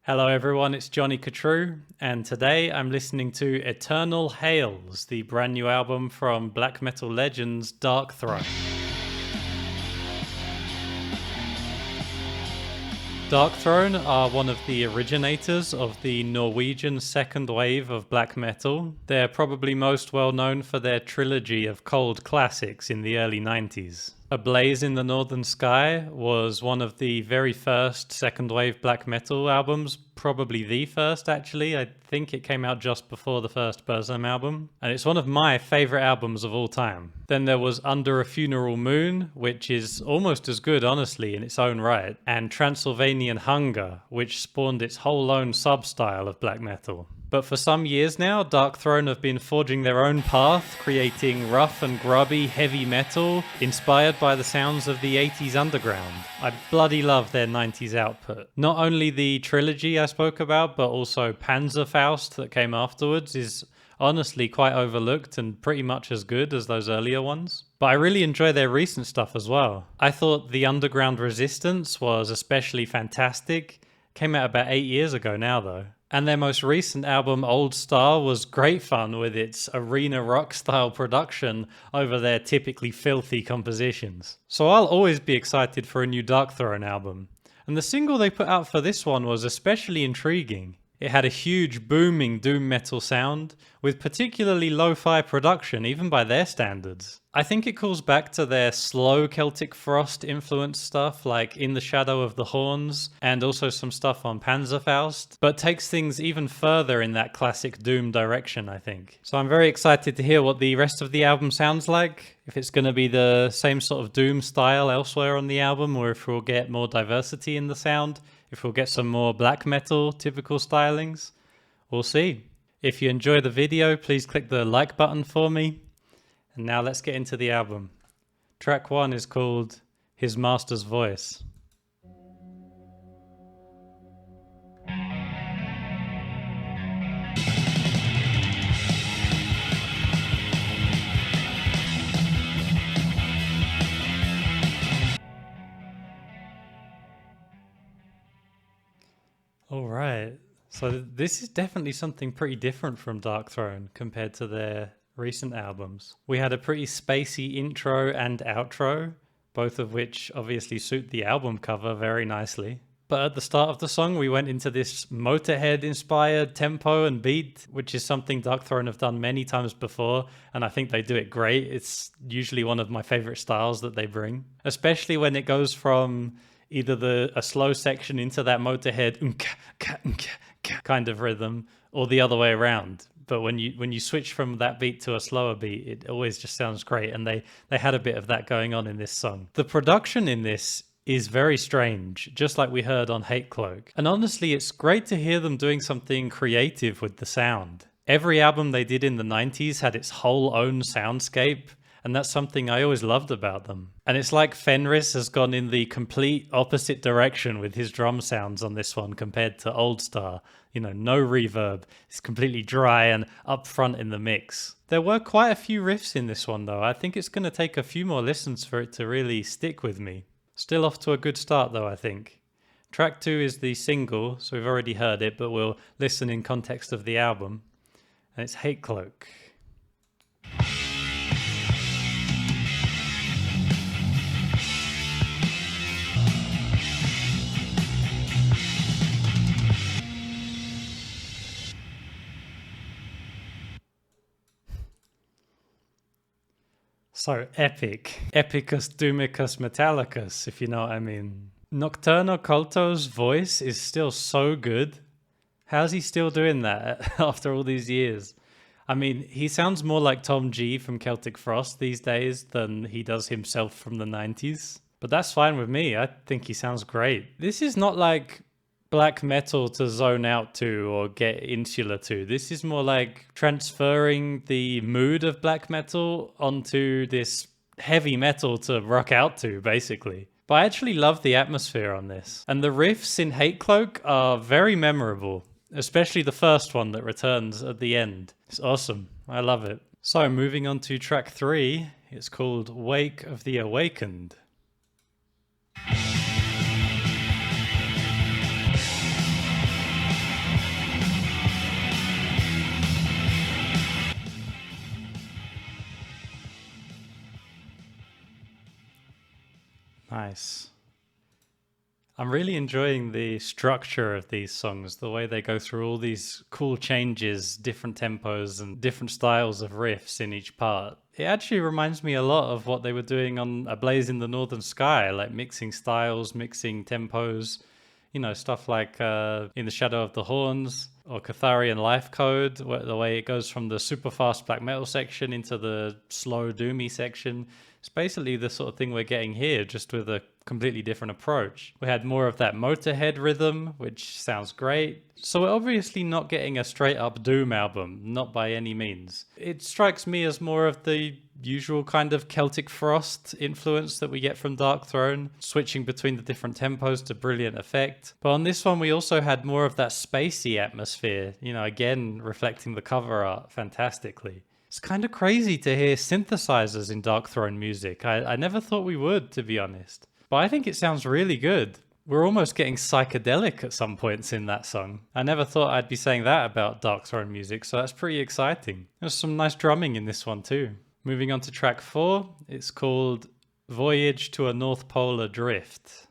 Hello everyone, it's 𝐒𝐻𝐸, and today I'm listening to Eternal Hails, the brand new album from black metal legends Darkthrone. Darkthrone are one of the originators of the Norwegian second wave of black metal. They're probably most well known for their trilogy of cold classics in the early 90s. A Blaze in the Northern Sky was one of the very first second wave black metal albums, probably the first actually. I think it came out just before the first Burzum album, and it's one of my favourite albums of all time. Then there was Under a Funeral Moon, which is almost as good honestly in its own right, and Transylvanian Hunger, which spawned its whole own sub-style of black metal. But for some years now, Darkthrone have been forging their own path, creating rough and grubby heavy metal, inspired by the sounds of the 80s underground. I bloody love their 90s output. Not only the trilogy I spoke about, but also Panzerfaust that came afterwards is honestly quite overlooked and pretty much as good as those earlier ones. But I really enjoy their recent stuff as well. I thought The Underground Resistance was especially fantastic. Came out about 8 years ago now though. And their most recent album, Old Star, was great fun with its arena rock style production over their typically filthy compositions. So I'll always be excited for a new Darkthrone album. And the single they put out for this one was especially intriguing. It had a huge booming doom metal sound with particularly lo-fi production even by their standards. I think it calls back to their slow Celtic Frost influence stuff like In the Shadow of the Horns and also some stuff on Panzerfaust, but takes things even further in that classic doom direction, I think. So I'm very excited to hear what the rest of the album sounds like, if it's going to be the same sort of doom style elsewhere on the album or if we'll get more diversity in the sound. If we'll get some more black metal typical stylings, we'll see. If you enjoy the video, please click the like button for me. And now let's get into the album. Track 1 is called His Master's Voice. Alright, so this is definitely something pretty different from Darkthrone compared to their recent albums. We had a pretty spacey intro and outro, both of which obviously suit the album cover very nicely. But at the start of the song we went into this Motorhead inspired tempo and beat, which is something Darkthrone have done many times before, and I think they do it great. It's usually one of my favorite styles that they bring, especially when it goes from either a slow section into that Motorhead kind of rhythm, or the other way around. But when you switch from that beat to a slower beat, it always just sounds great. And they had a bit of that going on in this song. The production in this is very strange, just like we heard on 𝐒𝐻𝐸𝐿. And honestly, it's great to hear them doing something creative with the sound. Every album they did in the 90s had its whole own soundscape. And that's something I always loved about them. And it's like Fenris has gone in the complete opposite direction with his drum sounds on this one compared to Old Star. You know, no reverb. It's completely dry and up front in the mix. There were quite a few riffs in this one though. I think it's going to take a few more listens for it to really stick with me. Still off to a good start though, I think. Track 2 is the single, so we've already heard it, but we'll listen in context of the album. And it's 𝐒𝐻𝐸𝐿. So epic. Epicus Doomicus Metallicus, if you know what I mean. Nocturno Culto's voice is still so good. How's he still doing that after all these years? I mean, he sounds more like Tom G from Celtic Frost these days than he does himself from the 90s. But that's fine with me. I think he sounds great. This is not like black metal to zone out to or get insular to. This is more like transferring the mood of black metal onto this heavy metal to rock out to, basically. But I actually love the atmosphere on this. And the riffs in 𝐒𝐻𝐸𝐿 are very memorable, especially the first one that returns at the end. It's awesome. I love it. So moving on to track 3, it's called Wake of the Awakened. Nice. I'm really enjoying the structure of these songs, the way they go through all these cool changes, different tempos and different styles of riffs in each part. It actually reminds me a lot of what they were doing on A Blaze in the Northern Sky, like mixing styles, mixing tempos, you know, stuff like In the Shadow of the Horns or Catharian Life Code, the way it goes from the super fast black metal section into the slow doomy section. It's basically the sort of thing we're getting here, just with a completely different approach. We had more of that Motorhead rhythm, which sounds great. So we're obviously not getting a straight up doom album, not by any means. It strikes me as more of the usual kind of Celtic Frost influence that we get from Darkthrone, switching between the different tempos to brilliant effect. But on this one, we also had more of that spacey atmosphere, you know, again, reflecting the cover art fantastically. It's kind of crazy to hear synthesizers in Darkthrone music. I never thought we would, to be honest. But I think it sounds really good. We're almost getting psychedelic at some points in that song. I never thought I'd be saying that about Darkthrone music, so that's pretty exciting. There's some nice drumming in this one too. Moving on to track 4, it's called Voyage to a North Pole Adrift.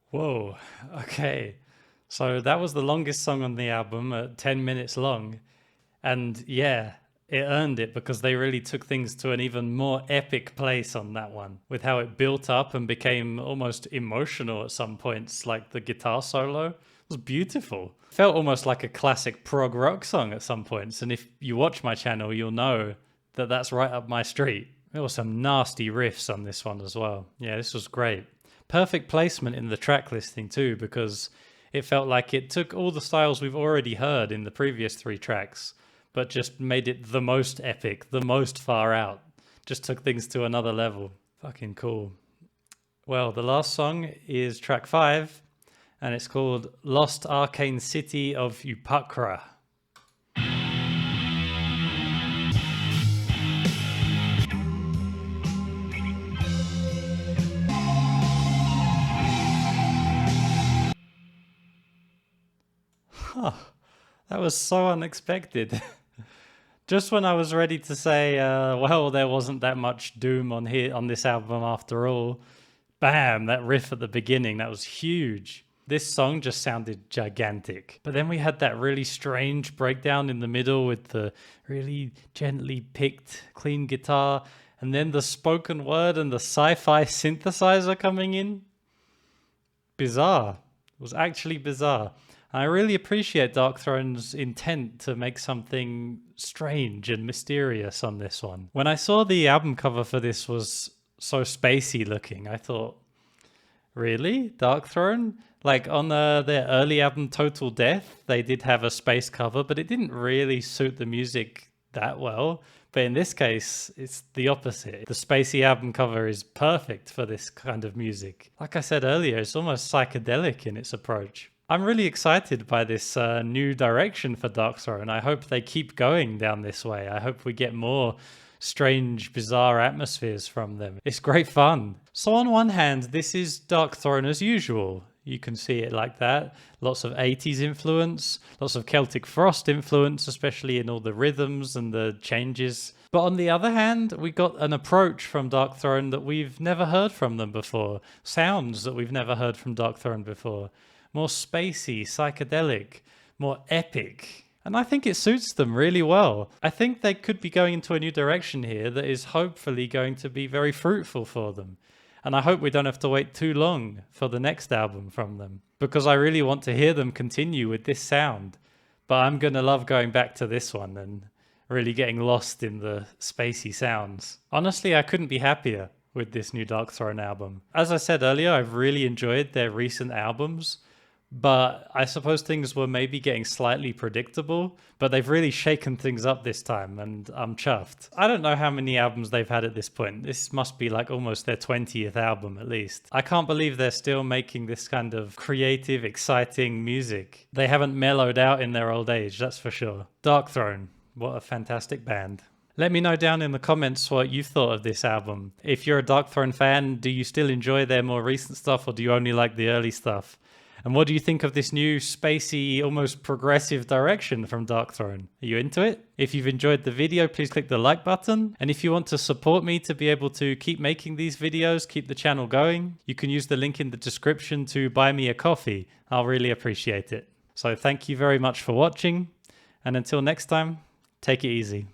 Whoa, okay. So that was the longest song on the album at 10 minutes long. And yeah, it earned it because they really took things to an even more epic place on that one, with how it built up and became almost emotional at some points, like the guitar solo. It was beautiful. Felt almost like a classic prog rock song at some points. And if you watch my channel, you'll know that that's right up my street. There were some nasty riffs on this one as well. Yeah, this was great. Perfect placement in the track listing too, because it felt like it took all the styles we've already heard in the previous 3 tracks, but just made it the most epic, the most far out. Just took things to another level. Fucking cool. Well, the last song is track 5, and it's called Lost Arcane City of Uppakra. Huh, that was so unexpected. Just when I was ready to say, well, there wasn't that much doom on this album after all, bam, that riff at the beginning, that was huge. This song just sounded gigantic. But then we had that really strange breakdown in the middle with the really gently picked, clean guitar, and then the spoken word and the sci-fi synthesizer coming in. Bizarre. It was actually bizarre. I really appreciate Darkthrone's intent to make something strange and mysterious on this one. When I saw the album cover for this was so spacey looking, I thought, really? Darkthrone? Like on their early album Total Death, they did have a space cover, but it didn't really suit the music that well. But in this case, it's the opposite. The spacey album cover is perfect for this kind of music. Like I said earlier, it's almost psychedelic in its approach. I'm really excited by this new direction for Darkthrone. I hope they keep going down this way. I hope we get more strange, bizarre atmospheres from them. It's great fun. So on one hand, this is Darkthrone as usual. You can see it like that. Lots of 80s influence, lots of Celtic Frost influence, especially in all the rhythms and the changes. But on the other hand, we got an approach from Darkthrone that we've never heard from them before. Sounds that we've never heard from Darkthrone before. More spacey, psychedelic, more epic. And I think it suits them really well. I think they could be going into a new direction here that is hopefully going to be very fruitful for them. And I hope we don't have to wait too long for the next album from them, because I really want to hear them continue with this sound. But I'm going to love going back to this one and really getting lost in the spacey sounds. Honestly, I couldn't be happier with this new Darkthrone album. As I said earlier, I've really enjoyed their recent albums. But I suppose things were maybe getting slightly predictable, but they've really shaken things up this time, and I'm chuffed. I don't know how many albums they've had at this point. This must be like almost their 20th album at least. I can't believe they're still making this kind of creative, exciting music. They haven't mellowed out in their old age, that's for sure. Darkthrone, what a fantastic band. Let me know down in the comments what you thought of this album. If you're a Darkthrone fan, do you still enjoy their more recent stuff or do you only like the early stuff? And what do you think of this new spacey, almost progressive direction from Darkthrone? Are you into it? If you've enjoyed the video, please click the like button. And if you want to support me to be able to keep making these videos, keep the channel going, you can use the link in the description to buy me a coffee. I'll really appreciate it. So thank you very much for watching. And until next time, take it easy.